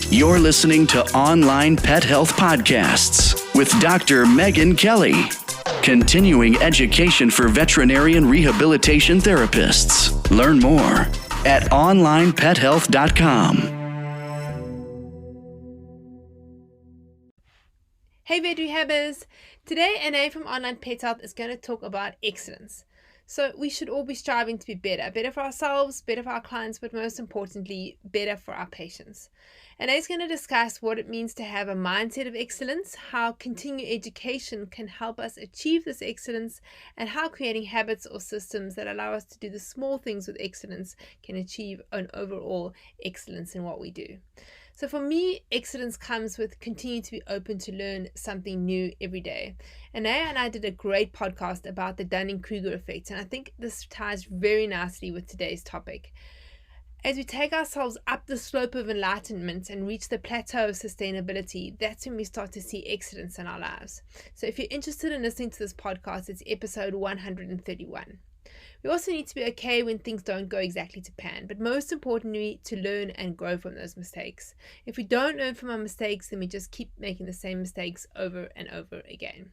You're listening to Online Pet Health Podcasts with Dr. Megan Kelly. Continuing education for veterinarian rehabilitation therapists. Learn more at onlinepethealth.com. Hey vet rehabbers! Today Ané from Onlinepethealth is going to talk about excellence. So we should all be striving to be better for ourselves, better for our clients, but most importantly, better for our patients. Ané is going to discuss what it means to have a mindset of excellence, how continuing education can help us achieve this excellence, and how creating habits or systems that allow us to do the small things with excellence can achieve an overall excellence in what we do. So for me, excellence comes with continuing to be open to learn something new every day. Ané and I did a great podcast about the Dunning-Kruger effect, and I think this ties very nicely with today's topic. As we take ourselves up the slope of enlightenment and reach the plateau of sustainability, that's when we start to see excellence in our lives. So if you're interested in listening to this podcast, it's episode 131. We also need to be okay when things don't go exactly to plan, but most importantly, to learn and grow from those mistakes. If we don't learn from our mistakes, then we just keep making the same mistakes over and over again.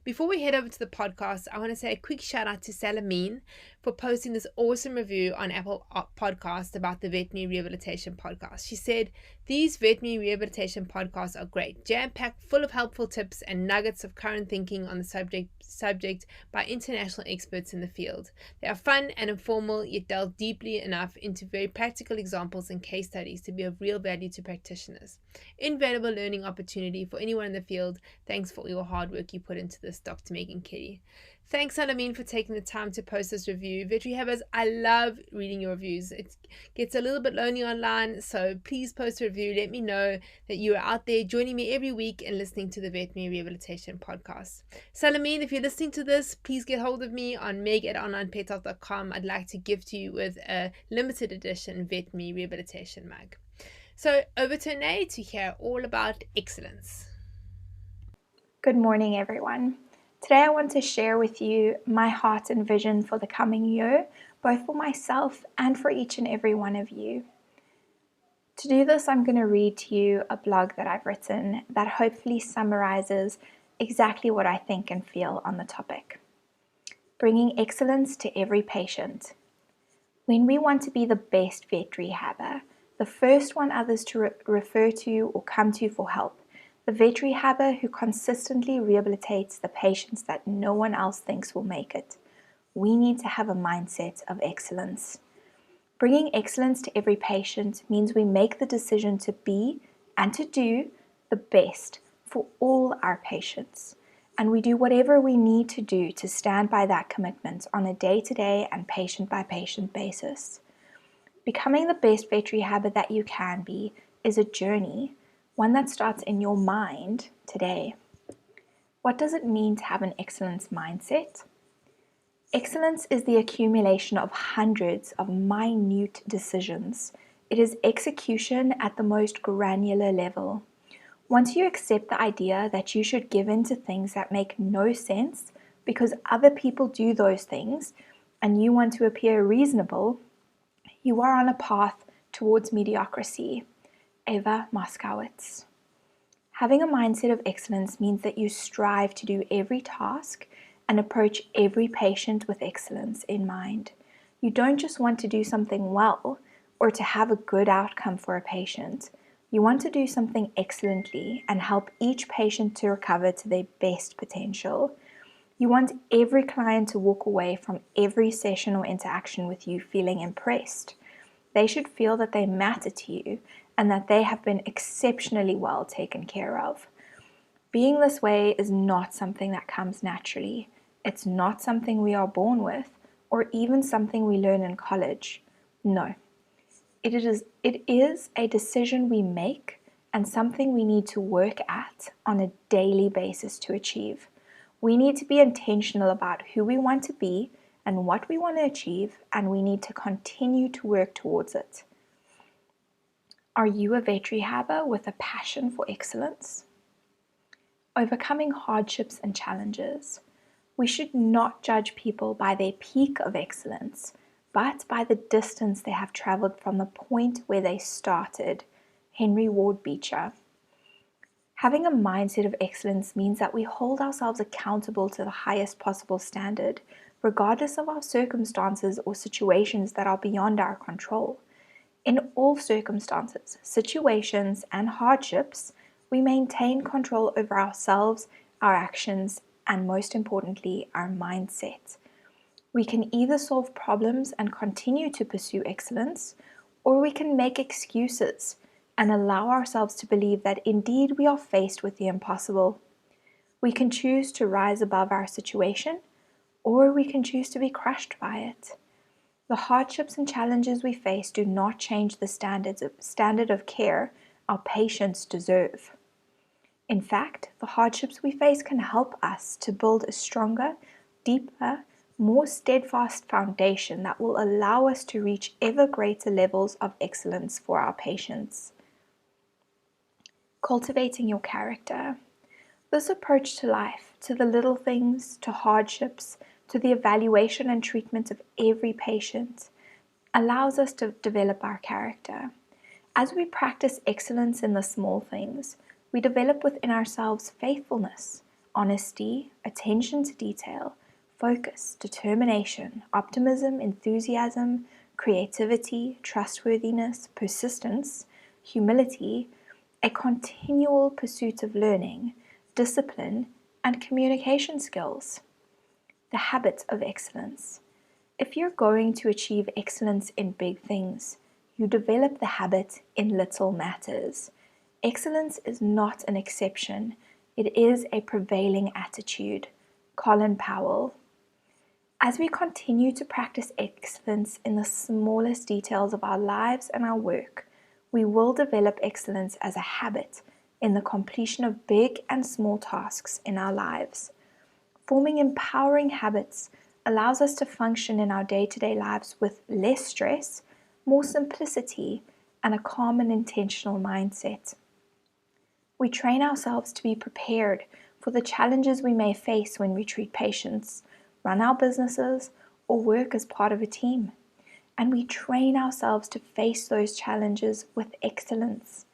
Before we head over to the podcast, I want to say a quick shout out to Salamine for posting this awesome review on Apple Podcast about the veterinary rehabilitation podcast. She said, "These veterinary rehabilitation podcasts are great, jam-packed, full of helpful tips and nuggets of current thinking on the subject by international experts in the field. They are fun and informal, yet delve deeply enough into very practical examples and case studies to be of real value to practitioners. Invaluable learning opportunity for anyone in the field. Thanks for all your hard work you put into this, Dr. Megan Kelly." Thanks, Salamine, for taking the time to post this review. Vet rehabbers, I love reading your reviews. It gets a little bit lonely online, so please post a review. Let me know that you are out there joining me every week and listening to the Veterinary Rehabilitation Podcast. Salamine, if you're listening to this, please get hold of me on meg@onlinepethealth.com. I'd like to gift you with a limited edition veterinary rehabilitation mug. So over to Ané to hear all about excellence. Good morning, everyone. Today I want to share with you my heart and vision for the coming year, both for myself and for each and every one of you. To do this, I'm going to read to you a blog that I've written that hopefully summarizes exactly what I think and feel on the topic. Bringing excellence to every patient. When we want to be the best vet rehabber, the first one others to refer to or come to for help, the vet rehabber who consistently rehabilitates the patients that no one else thinks will make it. We need to have a mindset of excellence. Bringing excellence to every patient means we make the decision to be and to do the best for all our patients. And we do whatever we need to do to stand by that commitment on a day-to-day and patient-by-patient basis. Becoming the best vet rehabber that you can be is a journey, one that starts in your mind today. What does it mean to have an excellence mindset? Excellence is the accumulation of hundreds of minute decisions. It is execution at the most granular level. Once you accept the idea that you should give in to things that make no sense because other people do those things and you want to appear reasonable, you are on a path towards mediocrity. Eva Moskowitz. Having a mindset of excellence means that you strive to do every task and approach every patient with excellence in mind. You don't just want to do something well or to have a good outcome for a patient. You want to do something excellently and help each patient to recover to their best potential. You want every client to walk away from every session or interaction with you feeling impressed. They should feel that they matter to you and that they have been exceptionally well taken care of. Being this way is not something that comes naturally. It's not something we are born with or even something we learn in college. No. It is a decision we make and something we need to work at on a daily basis to achieve. We need to be intentional about who we want to be and what we want to achieve, and we need to continue to work towards it. Are you a vet rehabber with a passion for excellence? Overcoming hardships and challenges. We should not judge people by their peak of excellence, but by the distance they have traveled from the point where they started. Henry Ward Beecher. Having a mindset of excellence means that we hold ourselves accountable to the highest possible standard, regardless of our circumstances or situations that are beyond our control. In all circumstances, situations, and hardships, we maintain control over ourselves, our actions, and most importantly, our mindset. We can either solve problems and continue to pursue excellence, or we can make excuses and allow ourselves to believe that indeed we are faced with the impossible. We can choose to rise above our situation, or we can choose to be crushed by it. The hardships and challenges we face do not change the standard of care our patients deserve. In fact, the hardships we face can help us to build a stronger, deeper, more steadfast foundation that will allow us to reach ever greater levels of excellence for our patients. Cultivating your character. This approach to life, to the little things, to hardships, to the evaluation and treatment of every patient, allows us to develop our character. As we practice excellence in the small things, we develop within ourselves faithfulness, honesty, attention to detail, focus, determination, optimism, enthusiasm, creativity, trustworthiness, persistence, humility, a continual pursuit of learning, discipline, and communication skills. The habit of excellence. If you're going to achieve excellence in big things, you develop the habit in little matters. Excellence is not an exception, it is a prevailing attitude. Colin Powell. As we continue to practice excellence in the smallest details of our lives and our work, we will develop excellence as a habit in the completion of big and small tasks in our lives. Forming empowering habits allows us to function in our day-to-day lives with less stress, more simplicity, and a calm and intentional mindset. We train ourselves to be prepared for the challenges we may face when we treat patients, run our businesses, or work as part of a team. And we train ourselves to face those challenges with excellence.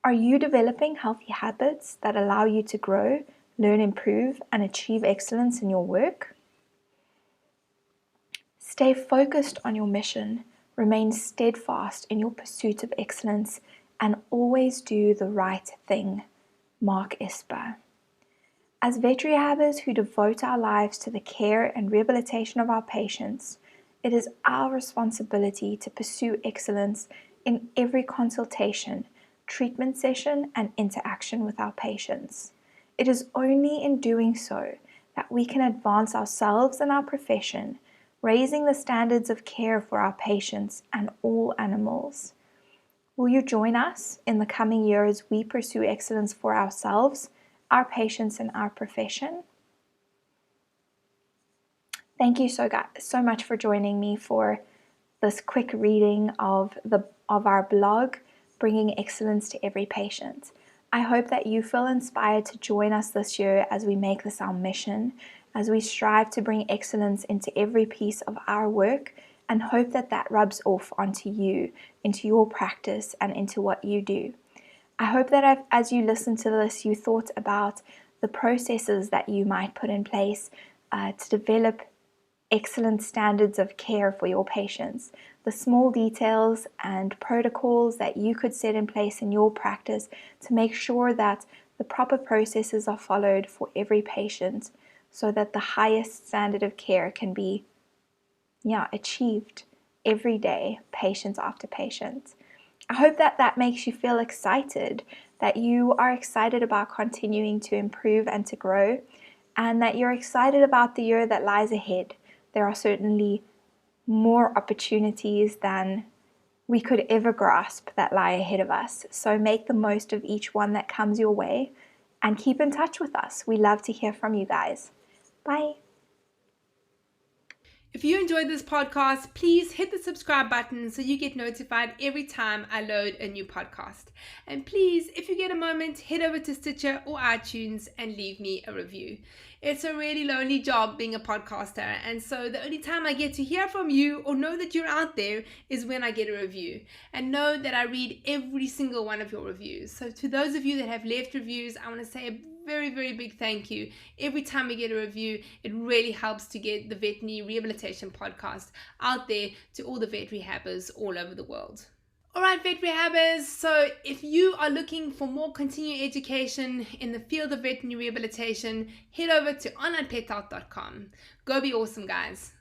Are you developing healthy habits that allow you to grow, learn, improve, and achieve excellence in your work? Stay focused on your mission, remain steadfast in your pursuit of excellence, and always do the right thing. Mark Esper. As veterinary rehabbers who devote our lives to the care and rehabilitation of our patients, it is our responsibility to pursue excellence in every consultation, treatment session, and interaction with our patients. It is only in doing so that we can advance ourselves and our profession, raising the standards of care for our patients and all animals. Will you join us in the coming year as we pursue excellence for ourselves, our patients, and our profession? Thank you so much for joining me for this quick reading of our blog, Bringing Excellence to Every Patient. I hope that you feel inspired to join us this year as we make this our mission, as we strive to bring excellence into every piece of our work, and hope that that rubs off onto you, into your practice, and into what you do. I hope that as you listen to this, you thought about the processes that you might put in place to develop excellent standards of care for your patients, the small details and protocols that you could set in place in your practice to make sure that the proper processes are followed for every patient so that the highest standard of care can be achieved every day, patient after patient. I hope that that makes you feel excited, that you are excited about continuing to improve and to grow, and that you're excited about the year that lies ahead. There are certainly more opportunities than we could ever grasp that lie ahead of us. So make the most of each one that comes your way and keep in touch with us. We love to hear from you guys. Bye. If you enjoyed this podcast, please hit the subscribe button so you get notified every time I load a new podcast. And please, if you get a moment, head over to Stitcher or iTunes and leave me a review. It's a really lonely job being a podcaster, and so the only time I get to hear from you or know that you're out there is when I get a review. And know that I read every single one of your reviews. So to those of you that have left reviews, I want to say a very, very big thank you. Every time we get a review, it really helps to get the veterinary rehabilitation podcast out there to all the vet rehabbers all over the world. Alright, vet rehabbers, so if you are looking for more continuing education in the field of veterinary rehabilitation, head over to onlinepethealth.com. Go be awesome, guys.